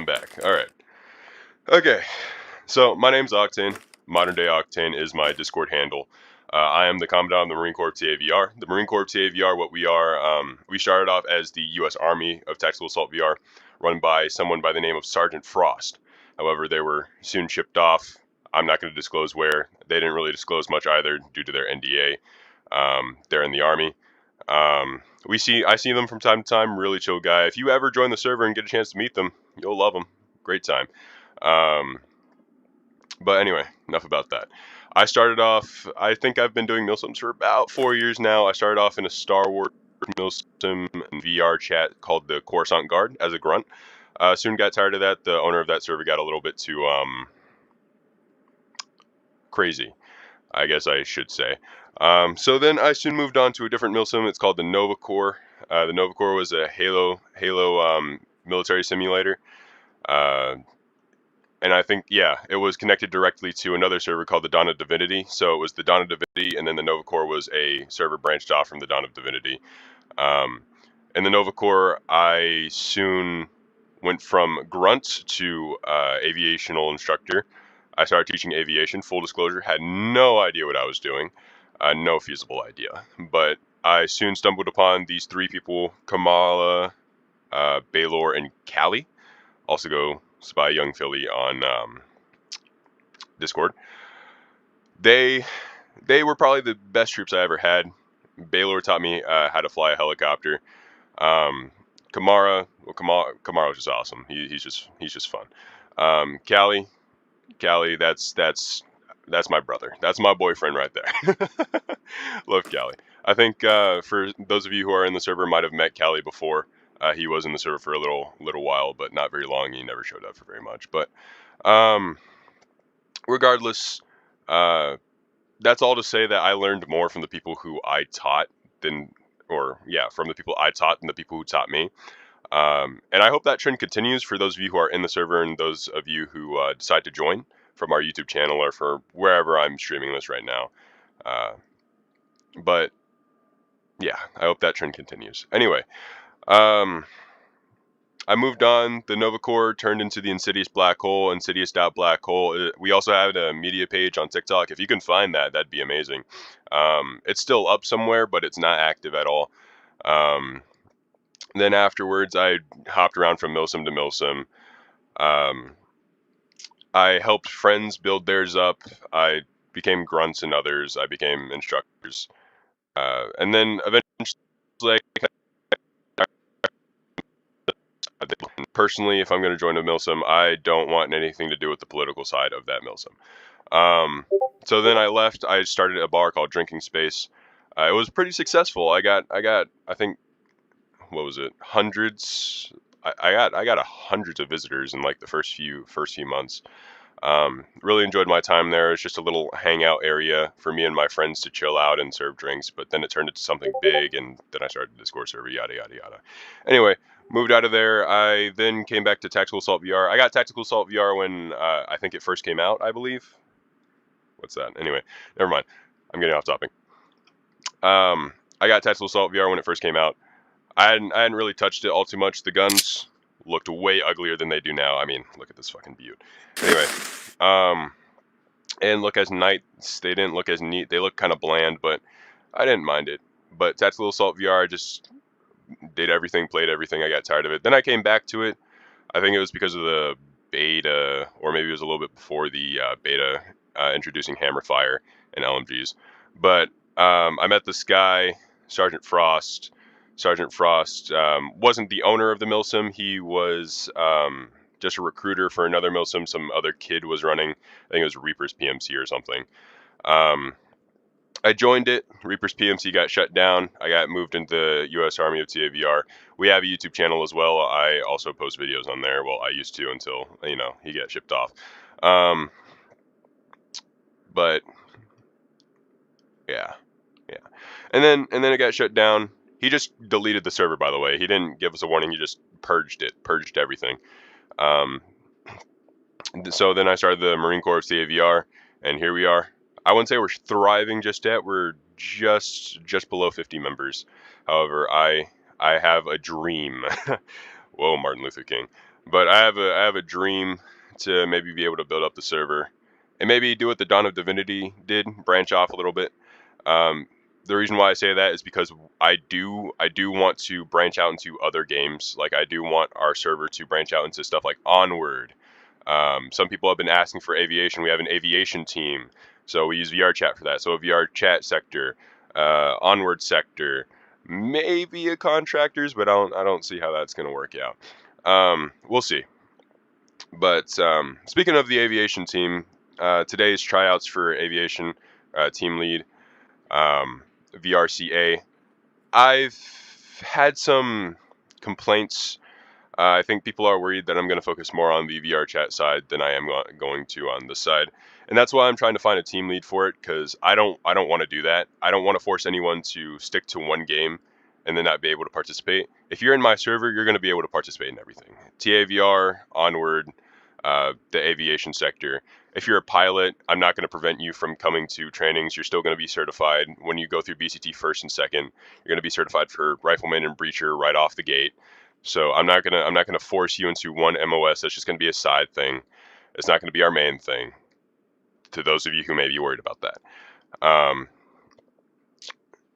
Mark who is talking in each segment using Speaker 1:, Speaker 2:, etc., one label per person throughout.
Speaker 1: back. All right. Okay. So my name's Octane. Modern Day Octane is my Discord handle. I am the Commandant of the Marine Corps TAVR. The Marine Corps TAVR, what we are, we started off as the U.S. Army of Tactical Assault VR, run by someone by the name of Sergeant Frost. However, they were soon shipped off. I'm not going to disclose where. They didn't really disclose much either due to their NDA. They're in the Army. I see them from time to time. Really chill guy. If you ever join the server and get a chance to meet them, you'll love them. Great time. But anyway, enough about that. I started off, I think I've been doing milsims for about 4 years now. I started off in a Star Wars milsim VR chat called the Coruscant Guard as a grunt. Soon got tired of that. The owner of that server got a little bit too crazy, I guess I should say. So then I soon moved on to a different milsim. It's called the Nova Corps. The Nova Corps was a Halo military simulator. And I think, yeah, it was connected directly to another server called the Dawn of Divinity. So it was the Dawn of Divinity, and then the Nova Corps was a server branched off from the Dawn of Divinity. In the Nova Corps, I soon went from grunt to aviational instructor. I started teaching aviation. Full disclosure, had no idea what I was doing. No feasible idea. But I soon stumbled upon these three people, Kamala, Baylor, and Callie. Also go spy Young Philly on Discord. They were probably the best troops I ever had. Baylor taught me how to fly a helicopter. Kamara was just awesome. He's just fun. Callie, that's my brother. That's my boyfriend right there. Love Callie. I think for those of you who are in the server might have met Callie before. He was in the server for a little while, but not very long. He never showed up for very much. But regardless, that's all to say that I learned more from the people who I taught than the people who taught me. And I hope that trend continues for those of you who are in the server and those of you who decide to join from our YouTube channel or for wherever I'm streaming this right now. But yeah, I hope that trend continues. Anyway, I moved on. The Nova Corps turned into the Insidious Black Hole, Insidious.Black Hole. We also have a media page on TikTok. If you can find that, that'd be amazing. It's still up somewhere, but it's not active at all. Then afterwards, I hopped around from milsim to milsim. I helped friends build theirs up. I became grunts and others. I became instructors. And then eventually, personally, if I'm going to join a milsim, I don't want anything to do with the political side of that milsim. So then I left. I started a bar called Drinking Space. It was pretty successful. I got I think, what was it, hundreds. I got hundreds of visitors in like the first few months. Really enjoyed my time there. It's just a little hangout area for me and my friends to chill out and serve drinks, but then it turned into something big, and then I started a Discord server, yada, yada, yada. Anyway, moved out of there. I then came back to Tactical Assault VR. I got Tactical Assault VR when I think it first came out, I believe. What's that? Anyway, never mind. I'm getting off topic. I got Tactical Assault VR when it first came out. I hadn't really touched it all too much. The guns looked way uglier than they do now. I mean, look at this fucking beaut. Anyway, and look as nice. They didn't look as neat. They looked kind of bland, but I didn't mind it. But Tactical Assault VR, I just did everything, played everything. I got tired of it. Then I came back to it. I think it was because of the beta, or maybe it was a little bit before the beta introducing Hammerfire and LMGs. But I met this guy, Sergeant Frost. Sergeant Frost wasn't the owner of the milsim. He was just a recruiter for another milsim some other kid was running. I think it was Reaper's PMC or something. I joined it. Reaper's PMC got shut down. I got moved into the U.S. Army of TAVR. We have a YouTube channel as well. I also post videos on there. Well, I used to until, he got shipped off. But yeah. And then it got shut down. He just deleted the server, by the way. He didn't give us a warning. He just purged everything. So then I started the Marine Corps of TAVR, and here we are. I wouldn't say we're thriving just yet. We're just below 50 members. However, I have a dream. Whoa, Martin Luther King. But I have a dream to maybe be able to build up the server and maybe do what the Dawn of Divinity did, branch off a little bit. Um, the reason why I say that is because I do want to branch out into other games. Like I do want our server to branch out into stuff like Onward. Some people have been asking for aviation. We have an aviation team, so we use VR chat for that. So a VR chat sector, Onward sector, maybe a contractors, but I don't see how that's going to work out. We'll see. But speaking of the aviation team, today's tryouts for aviation team lead, VRCA. I've had some complaints. I think people are worried that I'm going to focus more on the VR chat side than I am going to on this side, and that's why I'm trying to find a team lead for it, because I don't want to do that. I don't want to force anyone to stick to one game and then not be able to participate. If you're in my server, you're going to be able to participate in everything. TAVR, Onward, the aviation sector. If you're a pilot, I'm not going to prevent you from coming to trainings. You're still going to be certified. When you go through BCT first and second, you're going to be certified for rifleman and breacher right off the gate. So I'm not gonna force you into one MOS. That's just gonna be a side thing. It's not gonna be our main thing. To those of you who may be worried about that.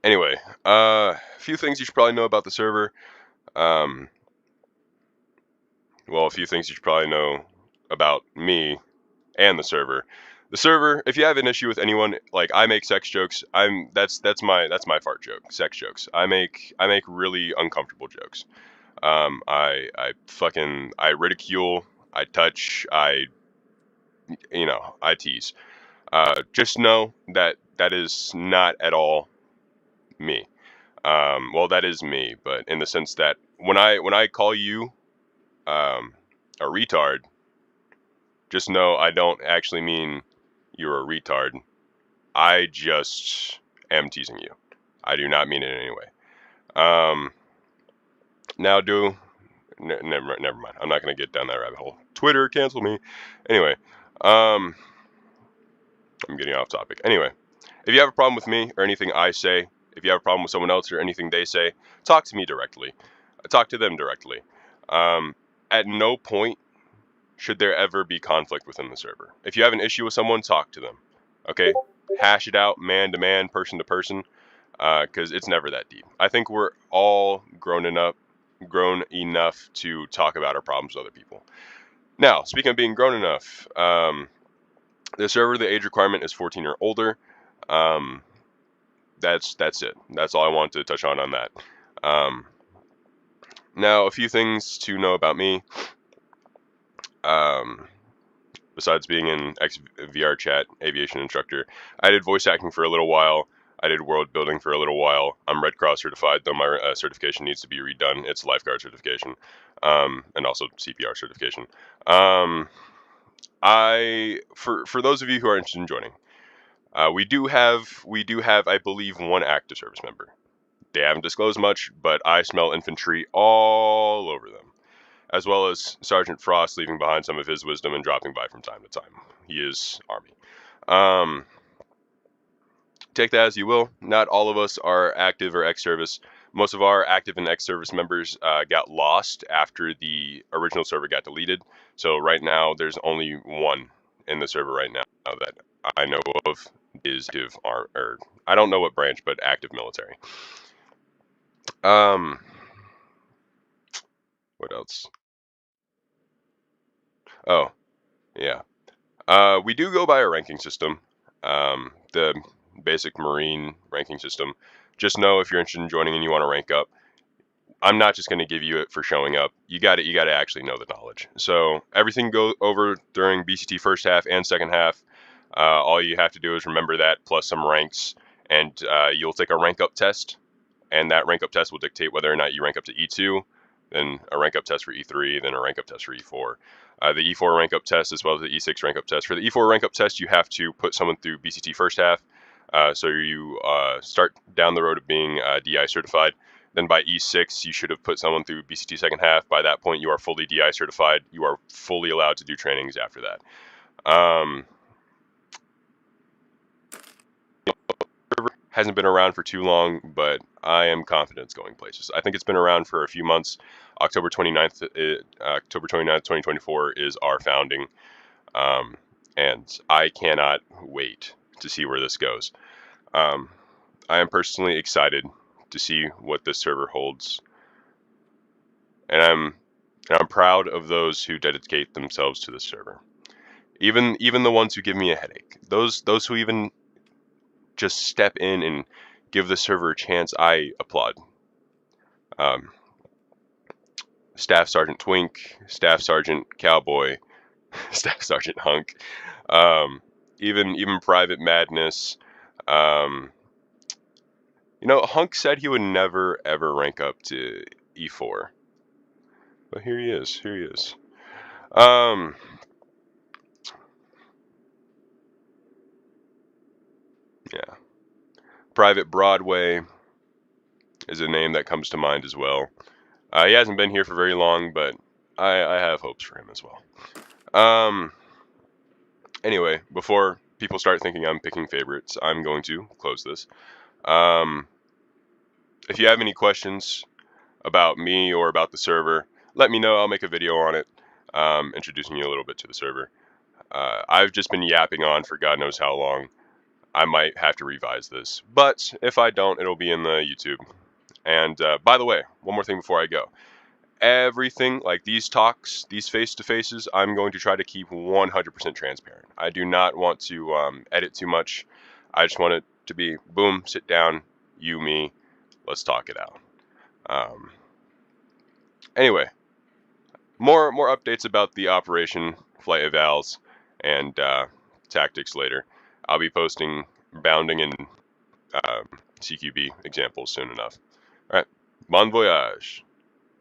Speaker 1: Anyway, a few things you should probably know about the server. Well, a few things you should probably know about me and the server. The server, if you have an issue with anyone, like I make sex jokes, that's my fart joke, sex jokes. I make really uncomfortable jokes. I ridicule, I touch, I tease. Just know that that is not at all me. Well, that is me, but in the sense that when I call you a retard, just know I don't actually mean you're a retard. I just am teasing you. I do not mean it in any way. Now never mind. I'm not gonna get down that rabbit hole. Twitter, cancel me. Anyway, I'm getting off topic. Anyway, if you have a problem with me or anything I say, if you have a problem with someone else or anything they say, talk to me directly. Talk to them directly. At no point should there ever be conflict within the server. If you have an issue with someone, talk to them. Okay? Hash it out, man to man, person to person, because it's never that deep. I think we're all grown enough to talk about our problems with other people. Now, speaking of being grown enough, the server, the age requirement is 14 or older. That's it. That's all I want to touch on that. Now, a few things to know about me. Besides being an ex-VR chat aviation instructor, I did voice acting for a little while. I did world building for a little while. I'm Red Cross certified, though my certification needs to be redone. It's lifeguard certification, and also CPR certification. For those of you who are interested in joining, we do have, I believe, one active service member. They haven't disclosed much, but I smell infantry all over them, as well as Sergeant Frost leaving behind some of his wisdom and dropping by from time to time. He is Army. Take that as you will. Not all of us are active or ex-service. Most of our active and ex-service members got lost after the original server got deleted. So right now, there's only one in the server right now that I know of is active, or I don't know what branch, but active military. What else? Oh, yeah. We do go by a ranking system, the basic Marine ranking system. Just know if you're interested in joining and you want to rank up, I'm not just going to give you it for showing up. You got to actually know the knowledge. So everything go over during BCT first half and second half. All you have to do is remember that plus some ranks, and you'll take a rank up test, and that rank up test will dictate whether or not you rank up to E2, then a rank up test for E3, then a rank up test for E4. The E4 rank up test as well as the E6 rank up test. For the E4 rank up test, you have to put someone through BCT first half. So you start down the road of being DI certified. Then by E6, you should have put someone through BCT second half. By that point, you are fully DI certified. You are fully allowed to do trainings after that. hasn't been around for too long, but I am confident it's going places. I think it's been around for a few months. October 29th, October 29th, 2024 is our founding, um, and I cannot wait to see where this goes. Um, I am personally excited to see what this server holds, and I'm proud of those who dedicate themselves to this server. Even the ones who give me a headache, those who even just step in and give the server a chance, I applaud. Um, Staff Sergeant Twink, Staff Sergeant Cowboy, Staff Sergeant Hunk, um, even Private Madness. Um, Hunk said he would never ever rank up to E4, but here he is. Here he is. Um, yeah, Private Broadway is a name that comes to mind as well. He hasn't been here for very long, but I have hopes for him as well. Anyway, before people start thinking I'm picking favorites, I'm going to close this. If you have any questions about me or about the server, let me know. I'll make a video on it, introducing you a little bit to the server. I've just been yapping on for God knows how long. I might have to revise this, but if I don't, it'll be in the YouTube. And by the way, one more thing before I go. Everything, like these talks, these face-to-faces, I'm going to try to keep 100% transparent. I do not want to edit too much. I just want it to be, boom, sit down, you, me, let's talk it out. Anyway, more updates about the operation, flight evals, and tactics later. I'll be posting bounding and CQB examples soon enough. All right, bon voyage.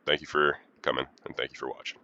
Speaker 1: Thank you for coming, and thank you for watching.